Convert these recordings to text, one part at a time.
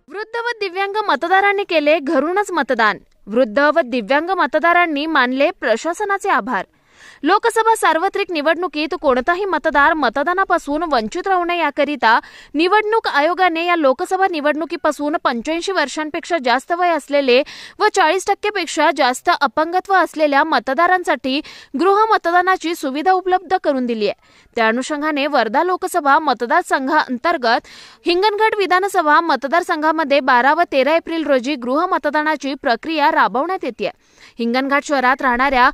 वृद्ध व दिव्यांग मतदारांनी केले घरूनच मतदान। वृद्ध व दिव्यांग मतदारांनी मानले प्रशासनाचे आभार। लोकसभा सार्वत्रिक निवडणुकीत कोणताही मतदार मतदानापासून वंचित राहू नये याकरिता निवडणूक आयोगाने या लोकसभा निवडणुकीपासून 85 वर्षांपेक्षा जास्त वय असलेले व 40% पेक्षा जास्त अपंगत्व असलेल्या मतदारांसाठी गृह मतदानाची सुविधा उपलब्ध करून दिली आहे। त्या अनुषंगाने वर्धा लोकसभा मतदारसंघांतर्गत हिंगणघाट विधानसभा मतदारसंघामध्ये 12 व 13 एप्रिल रोजी गृह मतदानाची प्रक्रिया राबवण्यात येते। हिंगणघाट शहरात राहणाऱ्या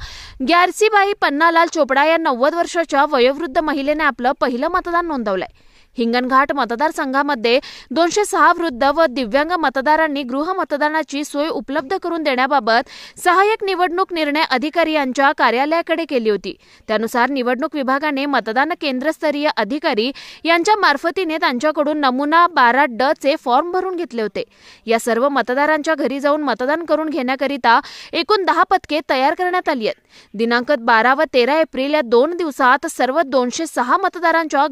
ग्यारसीबाई पन्नालाल चोपडा या 90 वर्षाच्या वयोवृद्ध महिलेने आपलं पहिलं मतदान नोंदवलंय। हिंगणघाट मतदारसंघामध्ये 206 वृद्ध व दिव्यांग मतदारांनी गृह मतदानाची सोय उपलब्ध करून देण्याबाबत सहाय्यक निवडणूक निर्णय अधिकारी यांच्या कार्यालयाकडे केली होती। त्यानुसार निवडणूक विभागाने मतदान केंद्रस्तरीय अधिकारी यांच्या मार्फतीने त्यांच्याकडून नमुना 12D चे फॉर्म भरून घेतले होते। या सर्व मतदारांच्या घरी जाऊन मतदान करून घेण्याकरिता एकूण 10 पथके तयार करण्यात आली आहेत। दिनांक 12 व 13 एप्रिल या 2 दिवसात सर्व 206 मतदारांच्या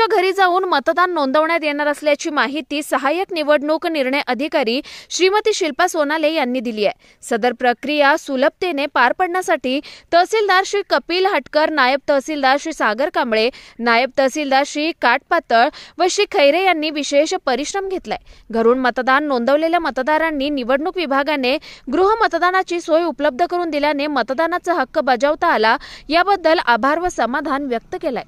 घरी जाऊन मतदान नोंदवण्यात येणार असल्याची माहिती सहाय्यक निवडणूक निर्णय अधिकारी श्रीमती शिल्पा सोनाले यांनी दिली आहे। सदर प्रक्रिया सुलभतेने पार पडण्यासाठी तहसीलदार श्री कपिल हटकर, नायब तहसीलदार श्री सागर कांबळे, नायब तहसीलदार श्री काटपातळ व श्री खैरे यांनी विशेष परिश्रम घेतलाय। घरून मतदान नोंदवलेल्या मतदारांनी निवडणूक विभागाने गृह मतदानाची सोय उपलब्ध करून दिल्याने मतदानाचा हक्क बजावता आला, याबद्दल आभार व समाधान व्यक्त केलाय।